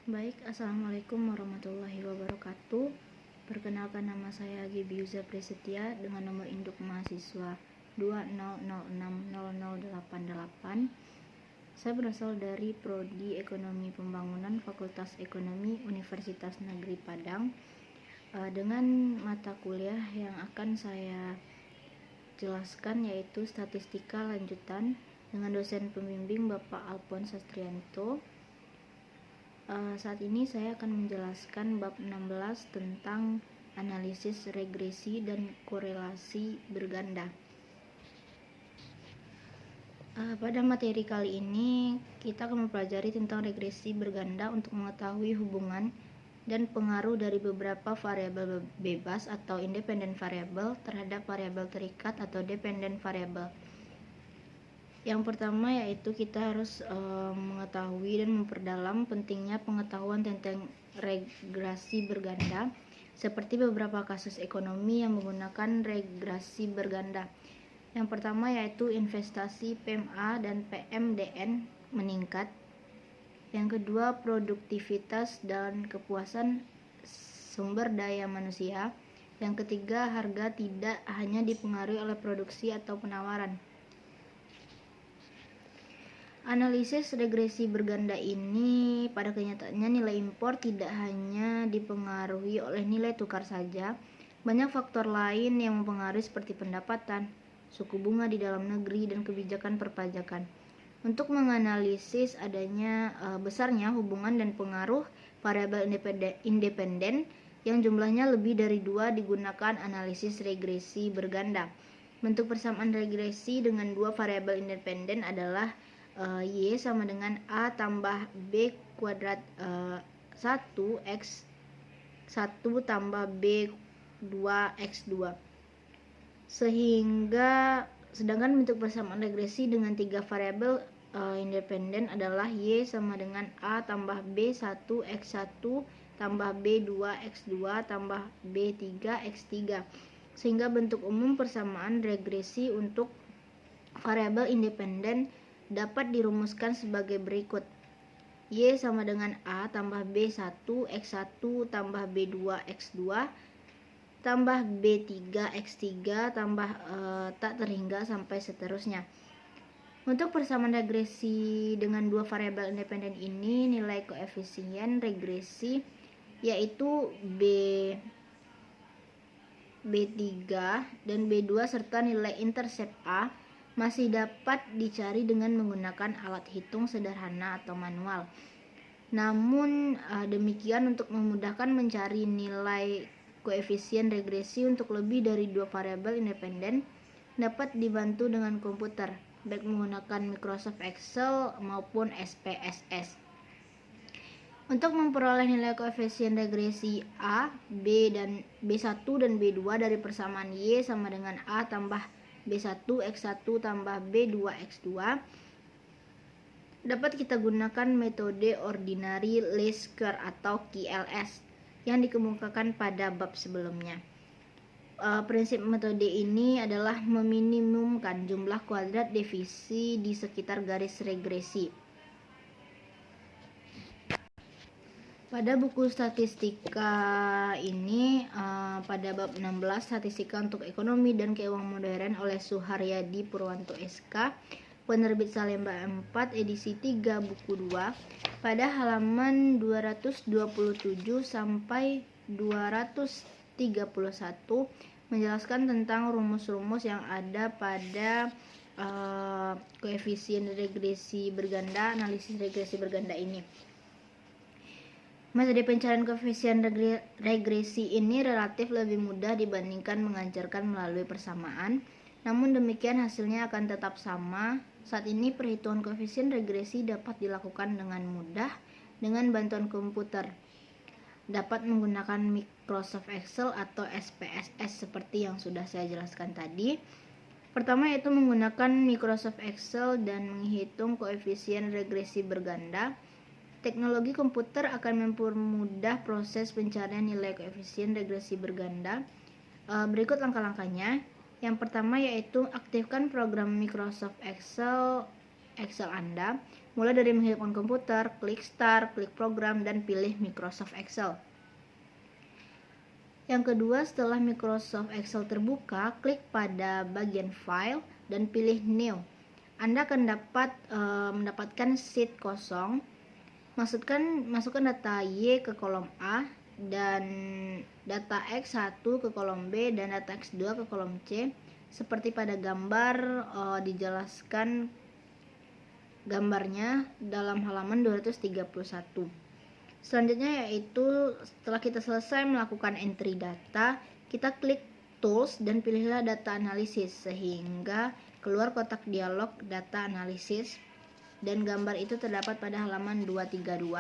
Baik, Assalamualaikum warahmatullahi wabarakatuh. Perkenalkan, nama saya Gibiuza Presetya dengan nomor induk mahasiswa 20060088. Saya berasal dari Prodi Ekonomi Pembangunan Fakultas Ekonomi Universitas Negeri Padang, dengan mata kuliah yang akan saya jelaskan yaitu Statistika Lanjutan dengan dosen pembimbing Bapak Alphonse Sastrianto. Saat ini saya akan menjelaskan bab 16 tentang analisis regresi dan korelasi berganda. Pada materi kali ini kita akan mempelajari tentang regresi berganda untuk mengetahui hubungan dan pengaruh dari beberapa variabel bebas atau independent variable terhadap variabel terikat atau dependent variable. Yang pertama yaitu kita harus mengetahui dan memperdalam pentingnya pengetahuan tentang regresi berganda, seperti beberapa kasus ekonomi yang menggunakan regresi berganda. Yang pertama yaitu investasi PMA dan PMDN meningkat. Yang kedua, produktivitas dan kepuasan sumber daya manusia. Yang ketiga, harga tidak hanya dipengaruhi oleh produksi atau penawaran. Analisis regresi berganda ini pada kenyataannya nilai impor tidak hanya dipengaruhi oleh nilai tukar saja. Banyak faktor lain yang mempengaruhi seperti pendapatan, suku bunga di dalam negeri, dan kebijakan perpajakan. Untuk menganalisis besarnya hubungan dan pengaruh variabel independen yang jumlahnya lebih dari 2 digunakan analisis regresi berganda. Bentuk persamaan regresi dengan dua variabel independen adalah Y sama dengan A tambah B kuadrat 1X 1 tambah B 2X2. Sedangkan bentuk persamaan regresi dengan tiga variabel independen adalah Y sama dengan A tambah B 1X1 tambah B 2X2 tambah B 3X3. Sehingga bentuk umum persamaan regresi untuk variabel independen dapat dirumuskan sebagai berikut. Y sama dengan A tambah B1 X1 tambah B2 X2 tambah B3 X3 tambah tak terhingga sampai seterusnya. Untuk persamaan regresi dengan dua variabel independen ini, nilai koefisien regresi yaitu B3 dan B2 serta nilai intercept A masih dapat dicari dengan menggunakan alat hitung sederhana atau manual. Namun demikian, untuk memudahkan mencari nilai koefisien regresi untuk lebih dari dua variabel independen dapat dibantu dengan komputer, baik menggunakan Microsoft Excel maupun SPSS. Untuk memperoleh nilai koefisien regresi A, B1 dan B2 dari persamaan Y sama dengan A tambah B1 X1 tambah B2 X2 dapat kita gunakan metode ordinary least square atau QLS yang dikemukakan pada bab sebelumnya. Prinsip metode ini adalah meminimumkan jumlah kuadrat divisi di sekitar garis regresi. Pada buku statistika ini, pada bab 16 statistika untuk ekonomi dan keuangan modern oleh Suharyadi Purwanto SK, penerbit Salemba 4 edisi 3 buku 2, pada halaman 227 sampai 231 menjelaskan tentang rumus-rumus yang ada pada koefisien regresi berganda, analisis regresi berganda ini. Metode pencarian koefisien regresi ini relatif lebih mudah dibandingkan mengajarkan melalui persamaan. Namun demikian hasilnya akan tetap sama. Saat ini perhitungan koefisien regresi dapat dilakukan dengan mudah dengan bantuan komputer. Dapat menggunakan Microsoft Excel atau SPSS seperti yang sudah saya jelaskan tadi. Pertama yaitu menggunakan Microsoft Excel dan menghitung koefisien regresi berganda. Teknologi komputer akan mempermudah proses pencarian nilai koefisien regresi berganda. Berikut langkah-langkahnya. Yang pertama yaitu aktifkan program Microsoft Excel Anda. mulai dari menghidupkan komputer, klik Start, klik Program, dan pilih Microsoft Excel. Yang kedua, setelah Microsoft Excel terbuka, klik pada bagian File dan pilih New. Anda akan mendapatkan sheet kosong. Masukkan data Y ke kolom A dan data X1 ke kolom B dan data X2 ke kolom C. Seperti pada gambar dijelaskan gambarnya dalam halaman 231. Selanjutnya yaitu setelah kita selesai melakukan entry data, kita klik Tools dan pilihlah Data Analysis sehingga keluar kotak dialog Data Analysis dan gambar itu terdapat pada halaman 232.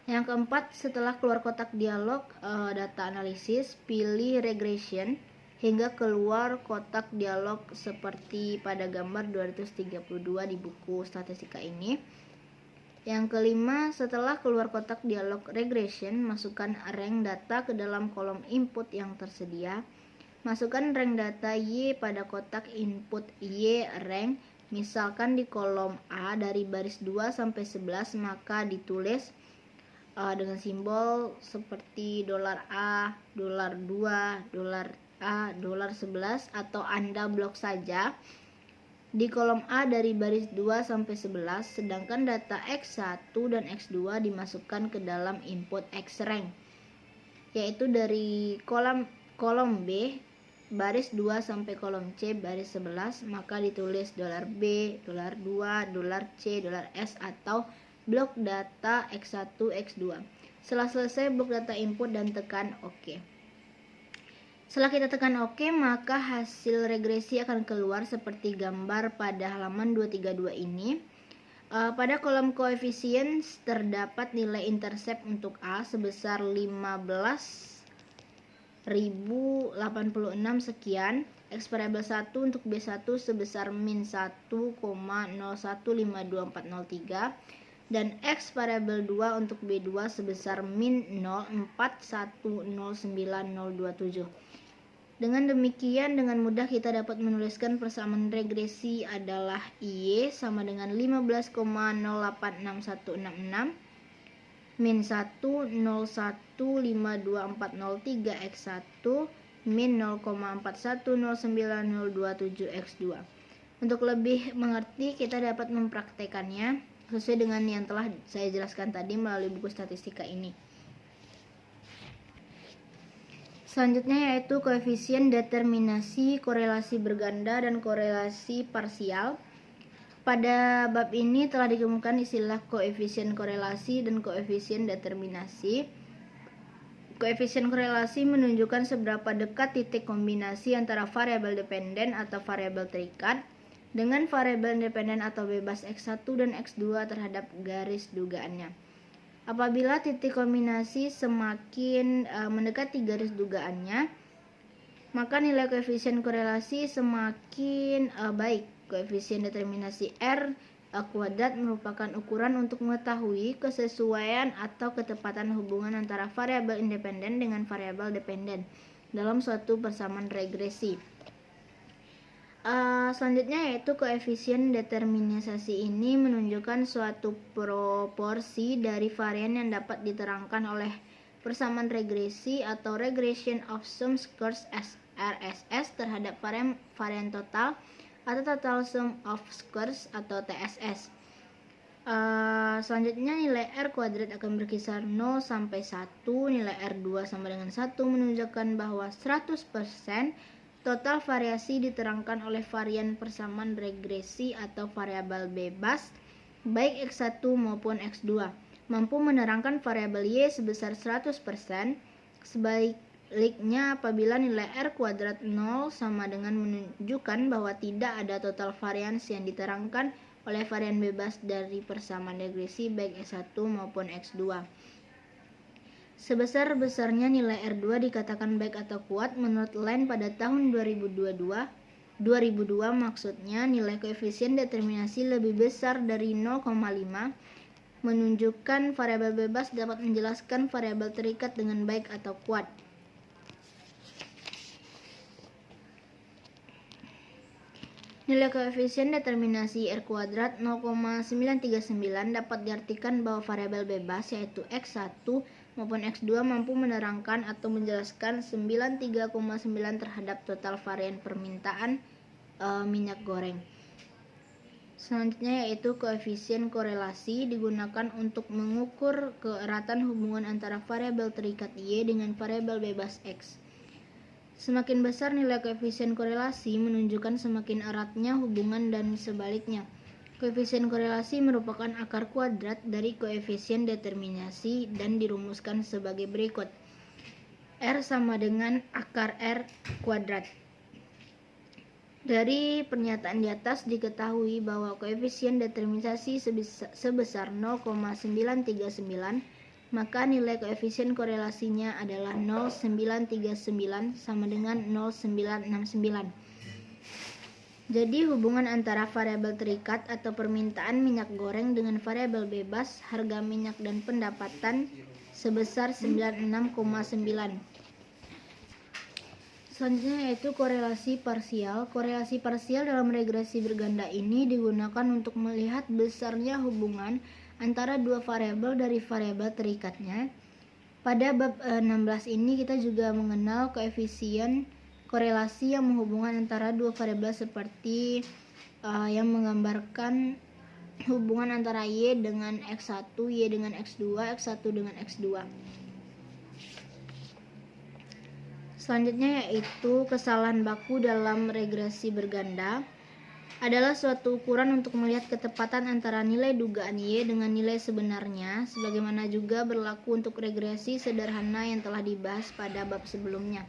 Yang keempat, setelah keluar kotak dialog Data Analysis, pilih Regression hingga keluar kotak dialog seperti pada gambar 232 di buku statistika ini. Yang kelima, setelah keluar kotak dialog regression, masukkan rank data ke dalam kolom input yang tersedia. Masukkan rank data Y pada kotak input Y rank, misalkan di kolom A dari baris 2 sampai 11, maka ditulis dengan simbol seperti $A, $2, $A, $11, atau Anda blok saja di kolom A dari baris 2 sampai 11, sedangkan data X1 dan X2 dimasukkan ke dalam input X-rank, yaitu dari kolom B baris 2 sampai kolom C baris 11, maka ditulis $B, $2, $C, $S atau blok data X1, X2. Setelah selesai blok data input dan tekan OK. Setelah kita tekan OK, maka hasil regresi akan keluar seperti gambar pada halaman 232 ini. Pada kolom koefisien terdapat nilai intercept untuk A sebesar 15.086 sekian, X variabel 1 untuk B1 sebesar min 1,015243, dan X variabel 2 untuk B2 sebesar min 0,4109,027. Dengan demikian, dengan mudah kita dapat menuliskan persamaan regresi adalah Y sama dengan 15,086166 min 1,015243 X1 min 0,4109,027 X2. Untuk lebih mengerti, kita dapat mempraktekannya sesuai dengan yang telah saya jelaskan tadi melalui buku statistika ini. Selanjutnya yaitu koefisien determinasi, korelasi berganda, dan korelasi parsial. Pada bab ini telah dikemukakan istilah koefisien korelasi dan koefisien determinasi. Koefisien korelasi menunjukkan seberapa dekat titik kombinasi antara variabel dependen atau variabel terikat dengan variabel independen atau bebas X1 dan X2 terhadap garis dugaannya. Apabila titik kombinasi semakin mendekati garis dugaannya, maka nilai koefisien korelasi semakin baik. Koefisien determinasi R kuadrat merupakan ukuran untuk mengetahui kesesuaian atau ketepatan hubungan antara variabel independen dengan variabel dependen dalam suatu persamaan regresi. Selanjutnya yaitu koefisien determinisasi ini menunjukkan suatu proporsi dari varian yang dapat diterangkan oleh persamaan regresi atau regression of sum squares RSS terhadap varian total atau total sum of squares atau TSS. Selanjutnya nilai R kuadrat akan berkisar 0 sampai 1, nilai R2 sama dengan 1 menunjukkan bahwa 100% total variasi diterangkan oleh varian persamaan regresi atau variabel bebas baik X1 maupun X2, mampu menerangkan variabel Y sebesar 100%. Sebaliknya, apabila nilai R kuadrat 0 sama dengan menunjukkan bahwa tidak ada total varians yang diterangkan oleh varian bebas dari persamaan regresi baik X1 maupun X2. Sebesar-besarnya nilai R2 dikatakan baik atau kuat menurut Lane pada tahun 2002, maksudnya nilai koefisien determinasi lebih besar dari 0,5 menunjukkan variabel bebas dapat menjelaskan variabel terikat dengan baik atau kuat. Nilai koefisien determinasi R kuadrat 0,939 dapat diartikan bahwa variabel bebas yaitu X1 maupun X2 mampu menerangkan atau menjelaskan 93,9 terhadap total varian permintaan minyak goreng. Selanjutnya yaitu koefisien korelasi digunakan untuk mengukur keeratan hubungan antara variabel terikat Y dengan variabel bebas X. Semakin besar nilai koefisien korelasi menunjukkan semakin eratnya hubungan dan sebaliknya. Koefisien korelasi merupakan akar kuadrat dari koefisien determinasi dan dirumuskan sebagai berikut. R sama dengan akar R kuadrat. Dari pernyataan di atas diketahui bahwa koefisien determinasi sebesar 0,939, maka nilai koefisien korelasinya adalah 0,939 sama dengan 0,969. Jadi hubungan antara variabel terikat atau permintaan minyak goreng dengan variabel bebas harga minyak dan pendapatan sebesar 96,9. Selanjutnya yaitu korelasi parsial. Korelasi parsial dalam regresi berganda ini digunakan untuk melihat besarnya hubungan antara dua variabel dari variabel terikatnya. Pada bab 16 ini kita juga mengenal koefisien korelasi yang menghubungkan antara dua variabel seperti yang menggambarkan hubungan antara Y dengan X1, Y dengan X2, X1 dengan X2. Selanjutnya yaitu kesalahan baku dalam regresi berganda adalah suatu ukuran untuk melihat ketepatan antara nilai dugaan Y dengan nilai sebenarnya, sebagaimana juga berlaku untuk regresi sederhana yang telah dibahas pada bab sebelumnya.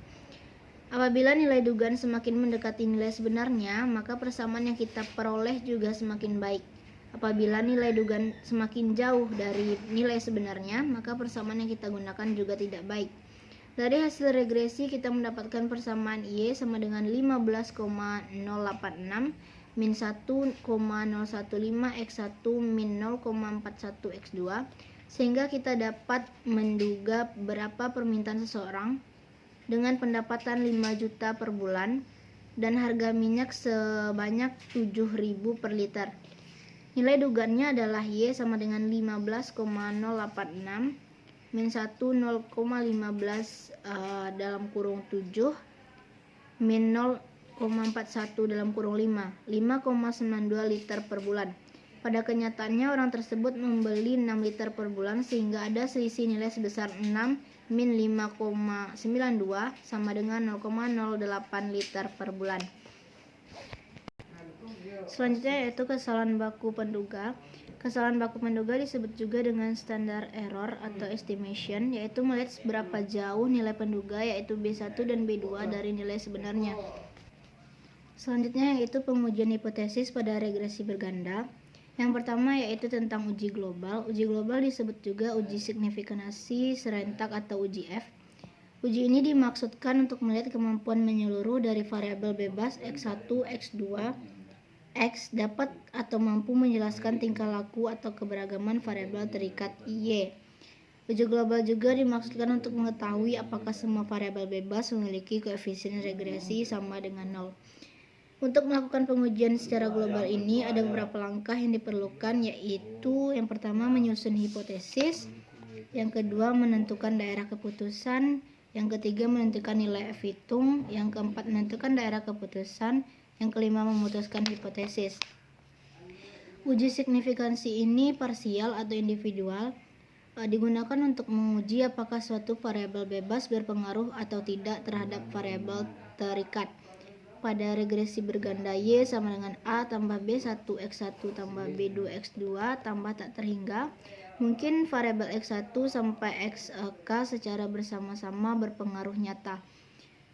Apabila nilai dugaan semakin mendekati nilai sebenarnya, maka persamaan yang kita peroleh juga semakin baik. Apabila nilai dugaan semakin jauh dari nilai sebenarnya, maka persamaan yang kita gunakan juga tidak baik. Dari hasil regresi kita mendapatkan persamaan Y sama dengan 15,086 min 1,015 X1 min 0,41 X2, sehingga kita dapat menduga berapa permintaan seseorang dengan pendapatan 5 juta per bulan dan harga minyak sebanyak 7.000 per liter. Nilai dugaannya adalah Y sama dengan 15,086 min 1 0,15 dalam kurung 7 min 0,41 dalam kurung 5 5,92 liter per bulan. Pada kenyataannya orang tersebut membeli 6 liter per bulan, sehingga ada selisih nilai sebesar 6 min 5,92 sama dengan 0,08 liter per bulan. Selanjutnya yaitu kesalahan baku penduga. Kesalahan baku penduga disebut juga dengan standar error atau estimation, yaitu melihat seberapa jauh nilai penduga yaitu B1 dan B2 dari nilai sebenarnya. Selanjutnya yaitu pengujian hipotesis pada regresi berganda. Yang pertama yaitu tentang uji global. Uji global disebut juga uji signifikansi serentak atau uji F. Uji ini dimaksudkan untuk melihat kemampuan menyeluruh dari variabel bebas X1, X2, X dapat atau mampu menjelaskan tingkah laku atau keberagaman variabel terikat Y. Uji global juga dimaksudkan untuk mengetahui apakah semua variabel bebas memiliki koefisien regresi sama dengan 0. Untuk melakukan pengujian secara global ini ada beberapa langkah yang diperlukan, yaitu yang pertama menyusun hipotesis, yang kedua menentukan daerah keputusan, yang ketiga menentukan nilai F hitung, yang keempat menentukan daerah keputusan, yang kelima memutuskan hipotesis. Uji signifikansi ini parsial atau individual, digunakan untuk menguji apakah suatu variabel bebas berpengaruh atau tidak terhadap variabel terikat. Pada regresi berganda Y sama dengan A tambah B1 X1 tambah B2 X2 tambah tak terhingga, mungkin variabel X1 sampai Xk secara bersama-sama berpengaruh nyata.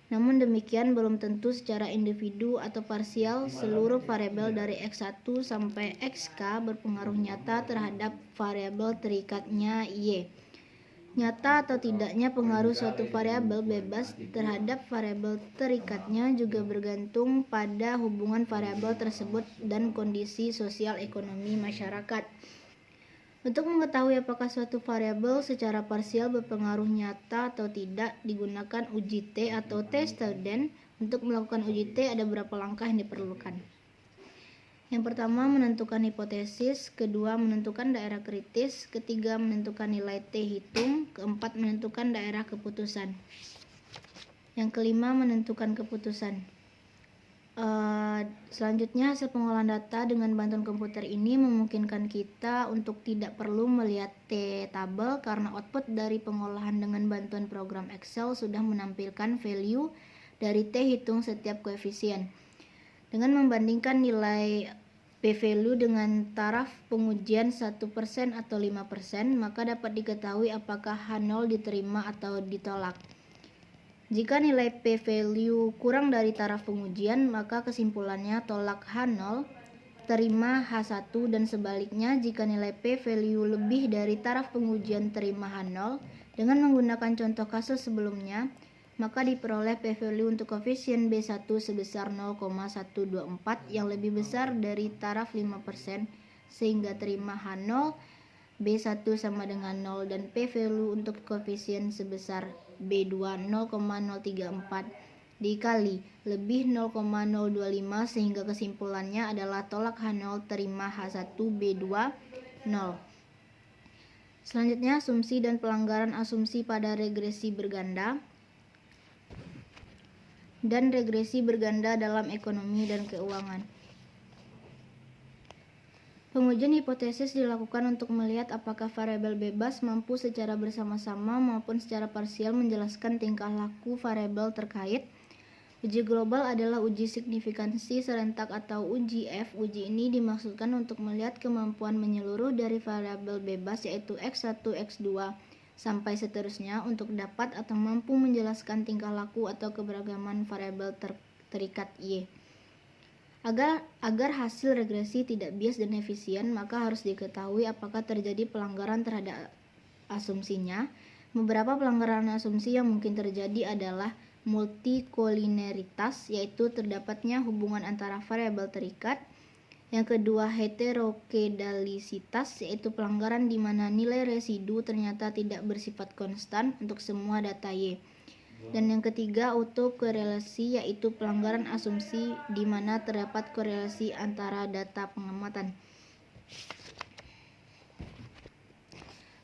Namun demikian belum tentu secara individu atau parsial seluruh variabel dari X1 sampai Xk berpengaruh nyata terhadap variabel terikatnya Y. Nyata atau tidaknya pengaruh suatu variabel bebas terhadap variabel terikatnya juga bergantung pada hubungan variabel tersebut dan kondisi sosial ekonomi masyarakat. Untuk mengetahui apakah suatu variabel secara parsial berpengaruh nyata atau tidak, digunakan uji T atau T student. Untuk melakukan uji T ada beberapa langkah yang diperlukan. Yang pertama, menentukan hipotesis, kedua, menentukan daerah kritis, ketiga, menentukan nilai T hitung, keempat, menentukan daerah keputusan. Yang kelima, menentukan keputusan. Selanjutnya, hasil pengolahan data dengan bantuan komputer ini memungkinkan kita untuk tidak perlu melihat T-tabel karena output dari pengolahan dengan bantuan program Excel sudah menampilkan value dari T hitung setiap koefisien. Dengan membandingkan nilai p-value dengan taraf pengujian 1% atau 5%, maka dapat diketahui apakah H0 diterima atau ditolak. Jika nilai p-value kurang dari taraf pengujian, maka kesimpulannya tolak H0, terima H1, dan sebaliknya jika nilai p-value lebih dari taraf pengujian terima H0. Dengan menggunakan contoh kasus sebelumnya, maka diperoleh p-value untuk koefisien B1 sebesar 0,124 yang lebih besar dari taraf 5% sehingga terima H0, B1 sama dengan 0, dan p-value untuk koefisien sebesar B2 0,034 dikali lebih 0,025 sehingga kesimpulannya adalah tolak H0 terima H1 B2 0. Selanjutnya, asumsi dan pelanggaran asumsi pada regresi berganda dan regresi berganda dalam ekonomi dan keuangan. Pengujian hipotesis dilakukan untuk melihat apakah variabel bebas mampu secara bersama-sama maupun secara parsial menjelaskan tingkah laku variabel terkait. Uji global adalah uji signifikansi serentak atau uji F. Uji ini dimaksudkan untuk melihat kemampuan menyeluruh dari variabel bebas yaitu X1, X2, sampai seterusnya untuk dapat atau mampu menjelaskan tingkah laku atau keberagaman variabel terikat Y. Agar hasil regresi tidak bias dan efisien, maka harus diketahui apakah terjadi pelanggaran terhadap asumsinya. Beberapa pelanggaran asumsi yang mungkin terjadi adalah multikolineritas, yaitu terdapatnya hubungan antara variabel terikat. Yang kedua, heterokedalisitas, yaitu pelanggaran di mana nilai residu ternyata tidak bersifat konstan untuk semua data Y. Dan yang ketiga, autokorelasi, yaitu pelanggaran asumsi di mana terdapat korelasi antara data pengamatan.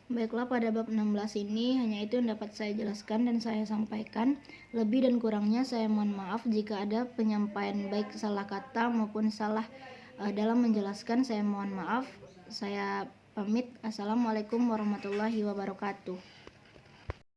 Baiklah, pada bab 16 ini hanya itu yang dapat saya jelaskan dan saya sampaikan. Lebih dan kurangnya saya mohon maaf jika ada penyampaian baik salah kata maupun salah dalam menjelaskan. Saya mohon maaf. Saya pamit. Assalamualaikum warahmatullahi wabarakatuh.